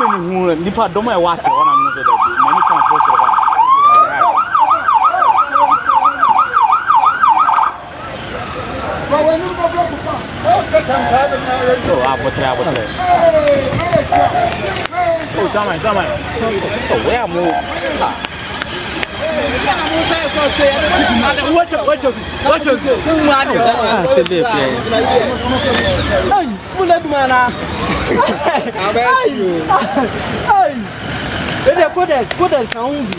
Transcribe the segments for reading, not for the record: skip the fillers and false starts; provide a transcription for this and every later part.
who nipa dom e wase ona mo so da bi many can force ba so abotre oh jamai so where mo what money full of mana I bet you hey go there can be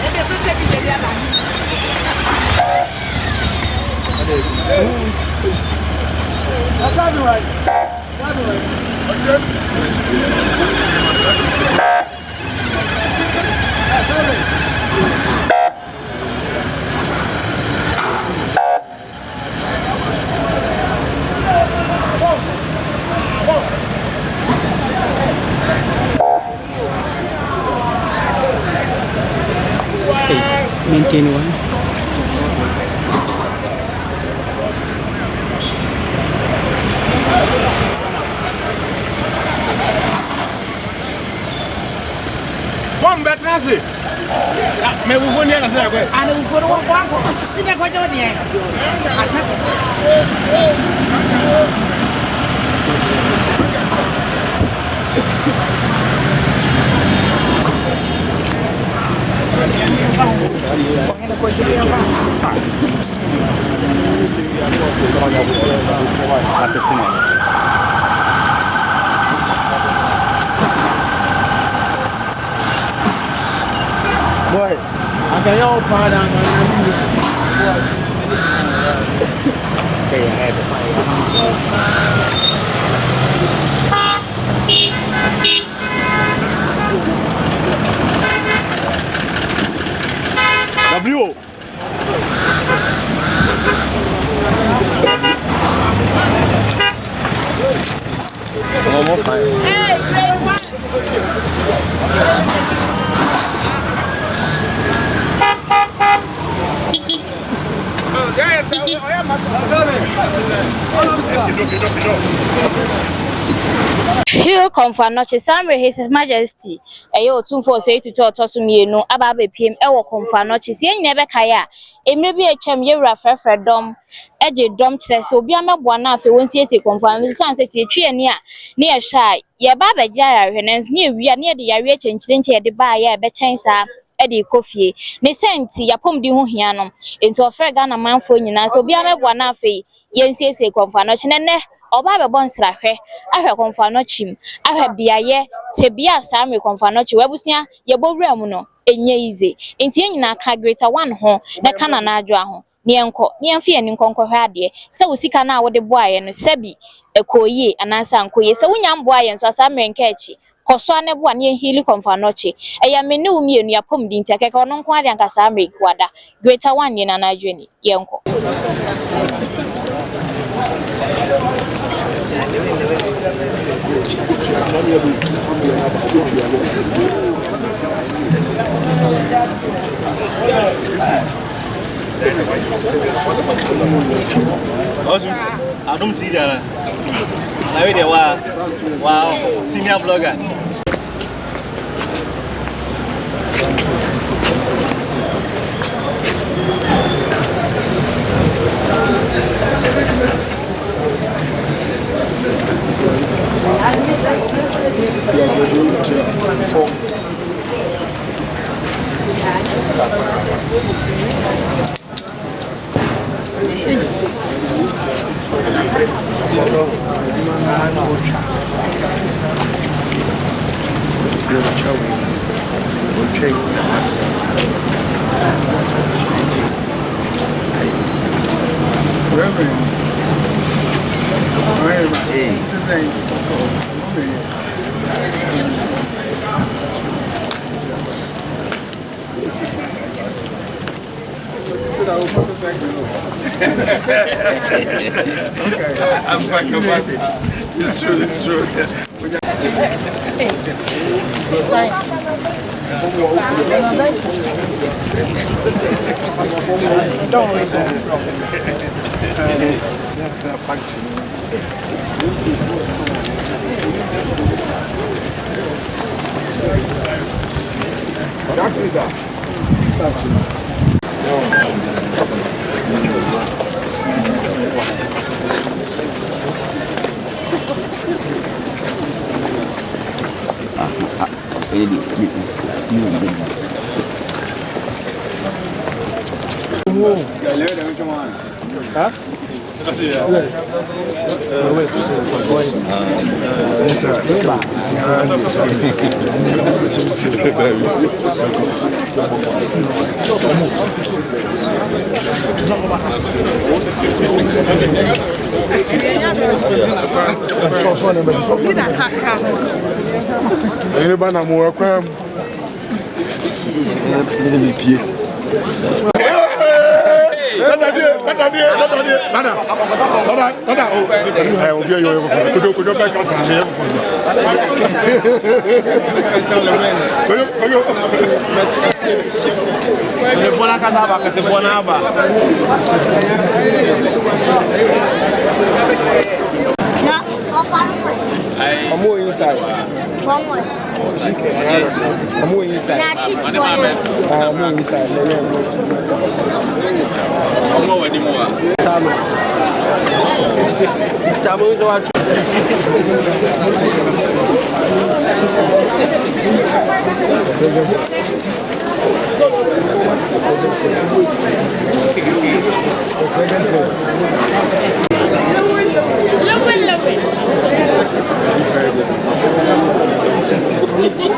and so say be there na maintain one. One better answer. Me we go near na say go. And we for one go see na go there. Asa. Boy, I can all part on okay, I had to W. One more time. Hey, Hill Confanoche Samre His Majesty Ayo Otumfuor say to Tosumienu Ababe PM Ewo Confanoche see never kaya e maybe a chem yewra frefredom eje dom kire se obi ameboa na afi won sie Confanoche san se twe ani a ne ye hwa ye ba ba jara hwenenso ne ewia ne de yare chenchire nche de ba ya be chen sa edi kofie ne senti yapom di ho hia no enti ofre Ghana manfo nyina so obi ameboa na afi yensie Confanoche ne oba be bon srahwe ahwe Confanoche ahwe biaye tebia samre Confanoche wabusia ye bowura mu no enye ize enti enyina ka greater one ho na kana na adwo aho ne enko ne emfe ani nkonkohwe ade se wosika na wode boaye no sebi ekoyi anansa ankoye se wonya mboaye nso asamre nka achi koso ane boa ne hili Confanoche eya mene umienu yapom di ntia keka ono nko ade anka samre kwada greater one ye na na adwo ni ye enko I don't see that. Wow, senior blogger. I'm talking about it. It's true, it's true. Don't worry,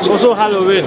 Also Halloween.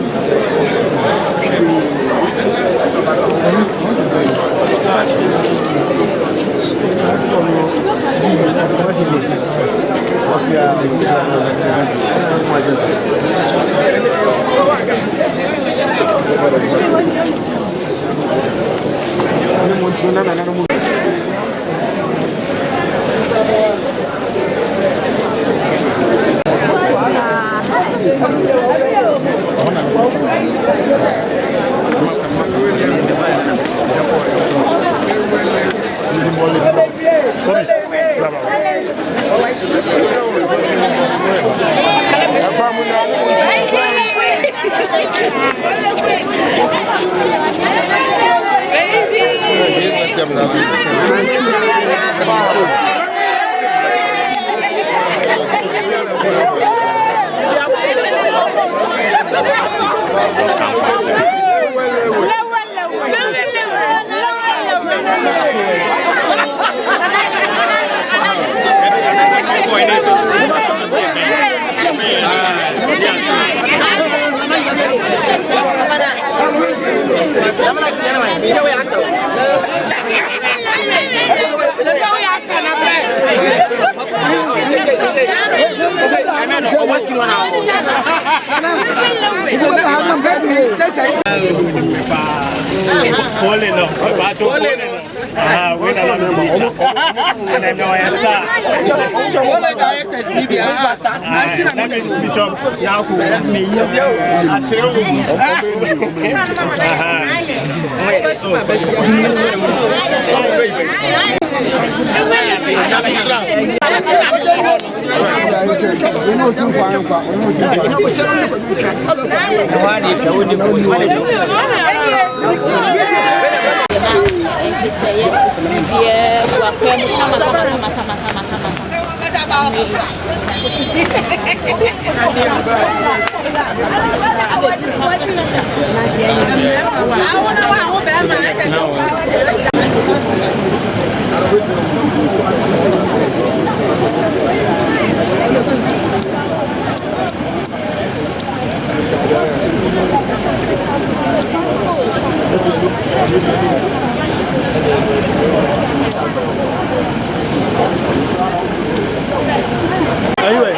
Anyway,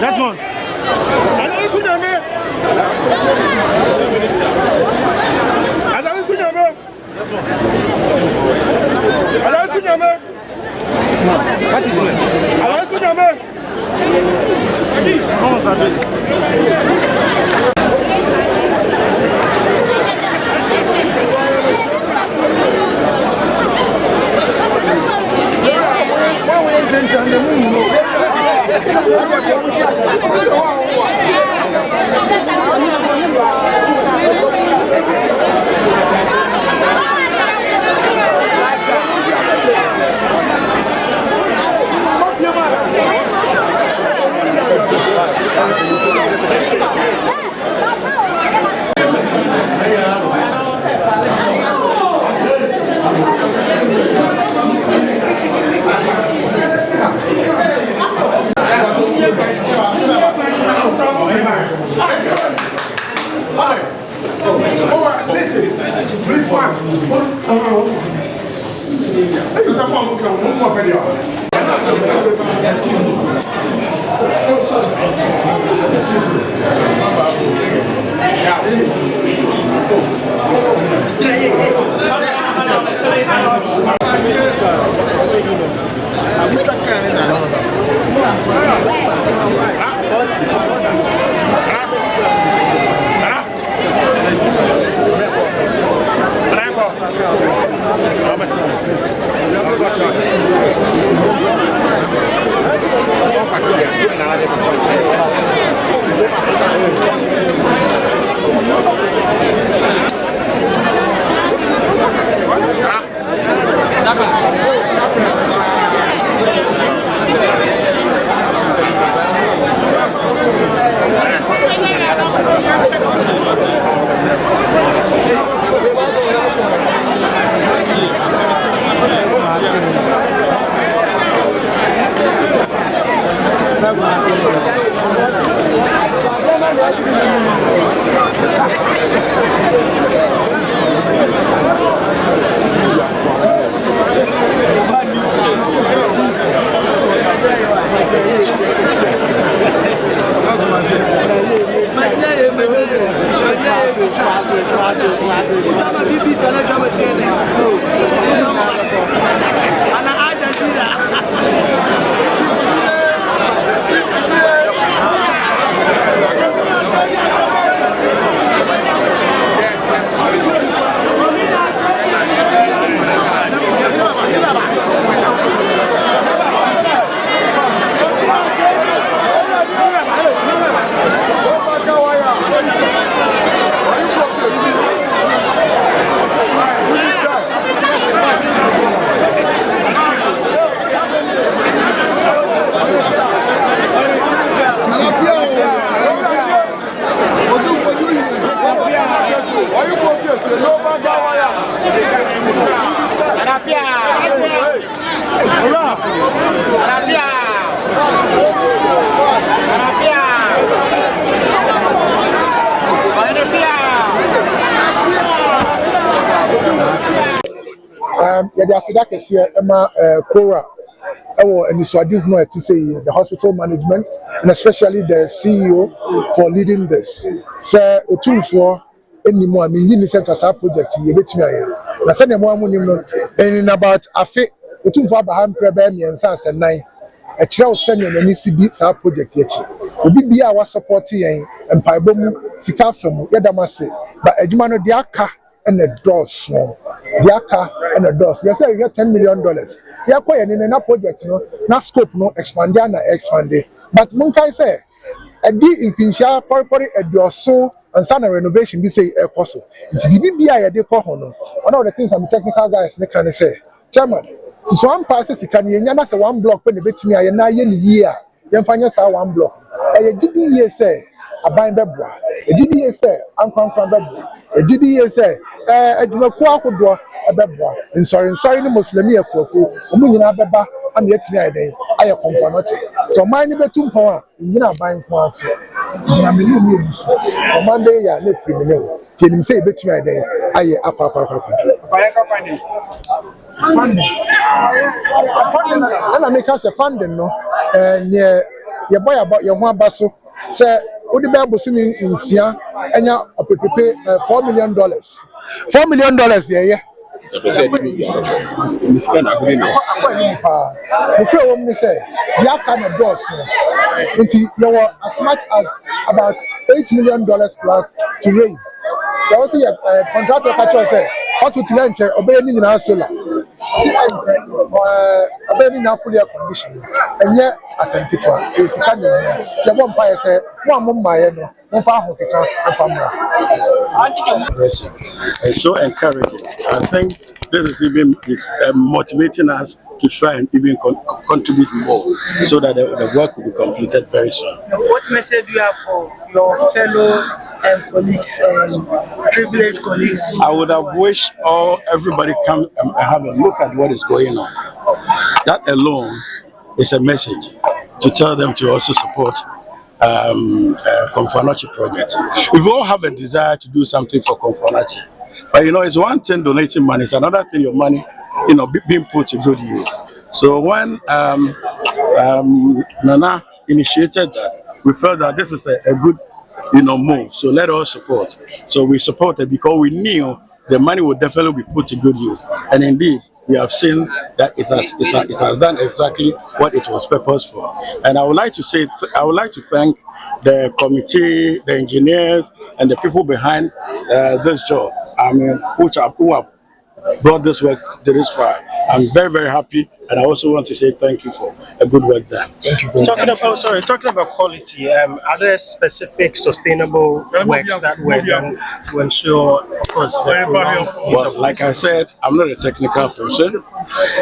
that's one. What is it? Comment ça dit? The hospital management and especially the CEO for leading this. Sir Otumfuor anymore, I mean, you listen to our project. You get me here. I said, in about a fit Otumfuor behind Prebemi and Sans and nine. A child sending an ECD our project yet. We be our supporting and Paibomu, Sikafum, Yadamase, but a Jumano Diaka and a doors. Diaka and a doors. Yes, you get $10 million. You are quite in a project, no, not scope, no, expand, but Munkai say, a D in Finchia, Corporate, a door so, and son renovation, be say a postal. It's BBI a decohono. One of the things I'm technical guys, they can say, Chairman. So one passes, he can yen say one block when the bet me a year, then find yourself one block. A GDA say, a bind bebra, a GDA say, Uncle Bebra, a GDA say, a Dumakua could draw a bebra, and sorry, no Muslim, a cocoa, Muna Beba, and yet me a day, I am component. So mine never 2 power, you know, buying for us. On Monday, I live for you. Tell him say, bet me a day, I am up. Funding. And I make us a funding, no, and your boy about your one basso. Say, would the Bible swimming in Sia and ya $4 million. $4 million, yeah. Okay, what me say? Ya kind of doors. You were as much as about $8 million plus to raise. So I say contractor catcher say hospital enter obeying in our solar. Obeying now fully condition. And yet as a teacher is kind of the one by say one mumma no one for and family. It's so encouraging. I think this is even motivating us to try and even contribute more so that the work will be completed very soon. What message do you have for your fellow colleagues, privileged colleagues? I would have wished everybody come and have a look at what is going on. That alone is a message to tell them to also support Komfo Anokye project. We all have a desire to do something for Komfo Anokye, But you know, it's one thing donating money, it's another thing your money, being put to good use. So when Nana initiated that, we felt that this is a good, move. So let us support. So we supported because we knew the money would definitely be put to good use. And indeed, we have seen that it has done exactly what it was purposed for. And I would like to thank the committee, the engineers, and the people behind this job. I mean, who have brought this work to this far. I'm very, very happy, and I also want to say thank you for a good work done. Thank you very much. Talking about quality, are there specific sustainable works that were done to ensure, of course, well, like I said, I'm not a technical person.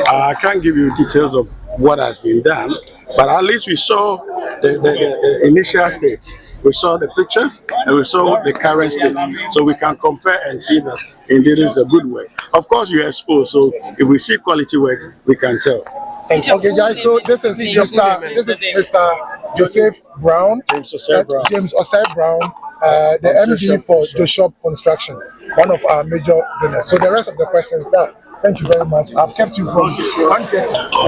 I can't give you details of what has been done, but at least we saw the initial stage. We saw the pictures and we saw the current state, so we can compare and see that indeed is a good work. Of course, you expose, so if we see quality work, we can tell. Okay, guys. So this is Mr. Joseph Brown, James Osei Brown, the MD for Joshop Construction, one of our major donors. So the rest of the questions now. Thank you very much. I've kept you from.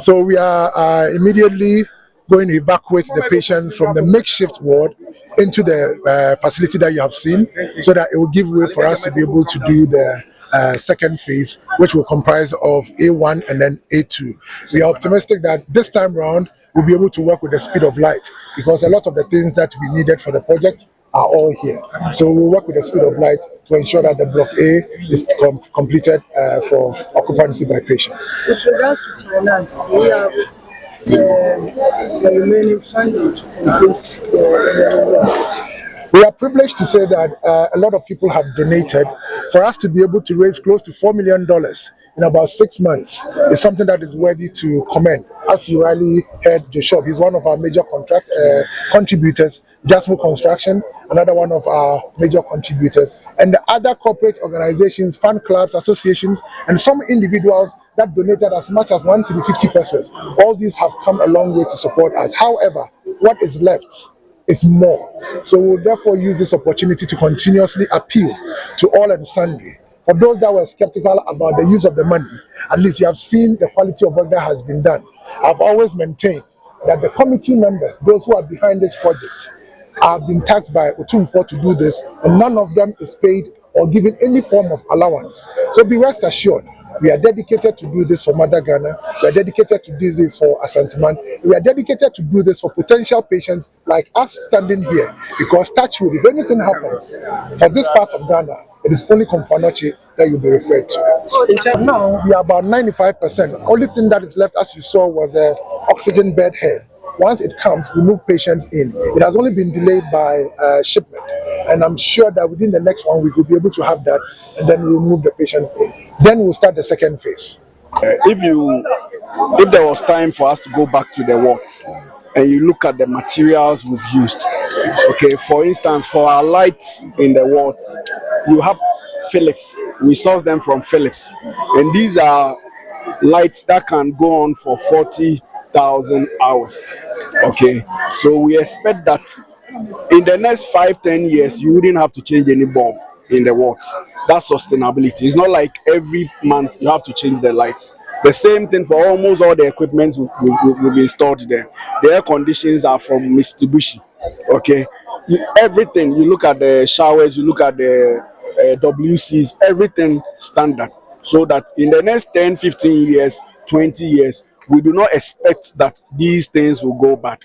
So we are immediately going to evacuate the patients from the makeshift ward into the facility that you have seen, so that it will give way for us to be able to do the second phase, which will comprise of A1 and then A2. We are optimistic that this time round we'll be able to work with the speed of light, because a lot of the things that we needed for the project are all here. So we'll work with the speed of light to ensure that the block A is completed for occupancy by patients. With regards to finance, we have the remaining funding to complete the We are privileged to say that a lot of people have donated. For us to be able to raise close to $4 million in about 6 months is something that is worthy to commend. As you rightly heard, Joshua, he's one of our major contributors. Jasmo Construction, another one of our major contributors, and the other corporate organizations, fan clubs, associations, and some individuals that donated as much as 150 pesos. All these have come a long way to support us. However, what is left is more. So we'll therefore use this opportunity to continuously appeal to all and sundry. For those that were skeptical about the use of the money, at least you have seen the quality of work that has been done. I've always maintained that the committee members, those who are behind this project, have been taxed by Otumfuor to do this, and none of them is paid or given any form of allowance. So be rest assured, we are dedicated to do this for Mother Ghana. We are dedicated to do this for Asanteman. We are dedicated to do this for potential patients like us standing here. Because touch wood, if anything happens for this part of Ghana, it is only Komfanoche that you'll be referred to. Now, we are about 95%. Only thing that is left, as you saw, was an oxygen bed head. Once it comes, we move patients in. It has only been delayed by shipment. And I'm sure that within the next 1 week, we'll be able to have that, and then we'll move the patients in. Then we'll start the second phase. If there was time for us to go back to the wards and you look at the materials we've used, okay, for instance, for our lights in the wards, you have Philips. We source them from Philips, and these are lights that can go on for 40,000 hours. Okay, so we expect that in the next 5-10 years, you wouldn't have to change any bulb in the wards. That's sustainability. It's not like every month you have to change the lights. The same thing for almost all the equipment we've installed there. The air conditions are from Mitsubishi. Okay, everything, you look at the showers, you look at the WCs, everything standard. So that in the next 10, 15 years, 20 years, we do not expect that these things will go bad.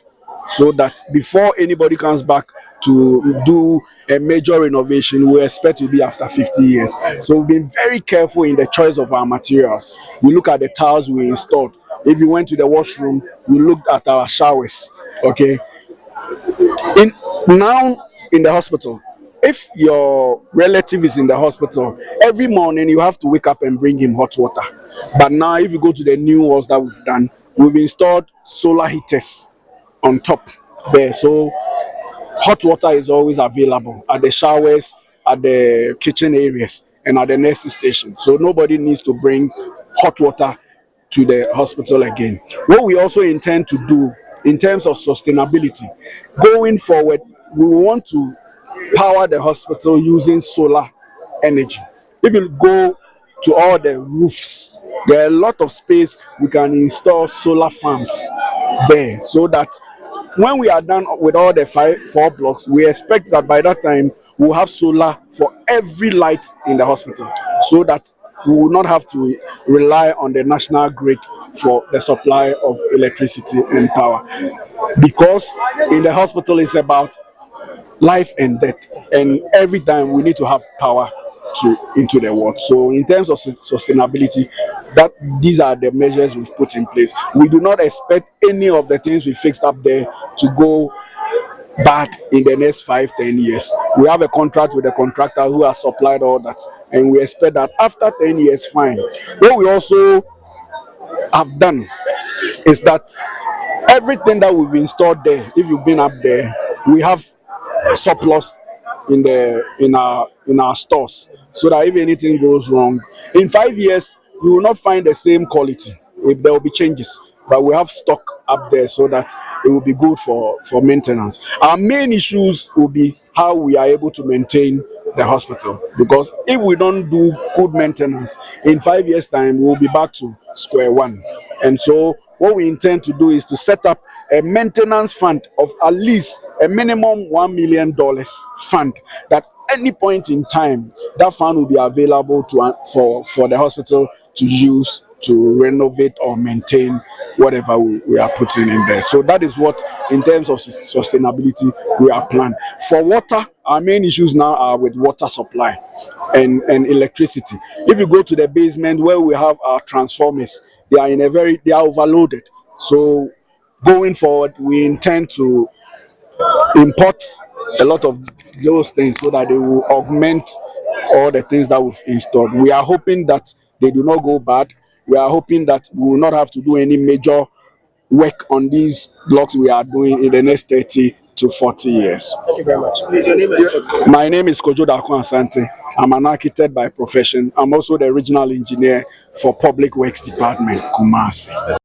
So that before anybody comes back to do a major renovation, we expect to be after 50 years. So we've been very careful in the choice of our materials. You look at the tiles we installed. If you went to the washroom, you looked at our showers. Okay. Now in the hospital, if your relative is in the hospital, every morning you have to wake up and bring him hot water. But now if you go to the new walls that we've done, we've installed solar heaters on top there, so hot water is always available at the showers, at the kitchen areas, and at the nursing station, so nobody needs to bring hot water to the hospital again. What we also intend to do in terms of sustainability going forward, we want to power the hospital using solar energy. If you go to all the roofs, there are a lot of space we can install solar farms there, so that when we are done with all the 4 blocks, we expect that by that time we'll have solar for every light in the hospital, so that we will not have to rely on the national grid for the supply of electricity and power, because in the hospital it's about life and death, and every time we need to have power into the world. So in terms of sustainability, that these are the measures we've put in place. We do not expect any of the things we fixed up there to go bad in the next 5-10 years. We have a contract with the contractor who has supplied all that, and we expect that after 10 years, fine. What we also have done is that everything that we've installed there, if you've been up there, we have surplus in our stores, so that if anything goes wrong in 5 years, you will not find the same quality. There will be changes, but we have stock up there so that it will be good for maintenance. Our main issues will be how we are able to maintain the hospital, because if we don't do good maintenance, in 5 years time we will be back to square one. And so what we intend to do is to set up a maintenance fund of at least a minimum $1 million fund, that any point in time that fund will be available for the hospital to use to renovate or maintain whatever we are putting in there. So that is what, in terms of sustainability, we are planning. For water, our main issues now are with water supply and electricity. If you go to the basement where we have our transformers, they are overloaded. So going forward, we intend to import a lot of those things so that they will augment all the things that we've installed. We are hoping that they do not go bad. We are hoping that we will not have to do any major work on these blocks we are doing in the next 30 to 40 years. Thank you very much. Please, your name is? My name is Kwadwo Nkansah. I'm an architect by profession. I'm also the regional engineer for Public Works Department, Kumasi.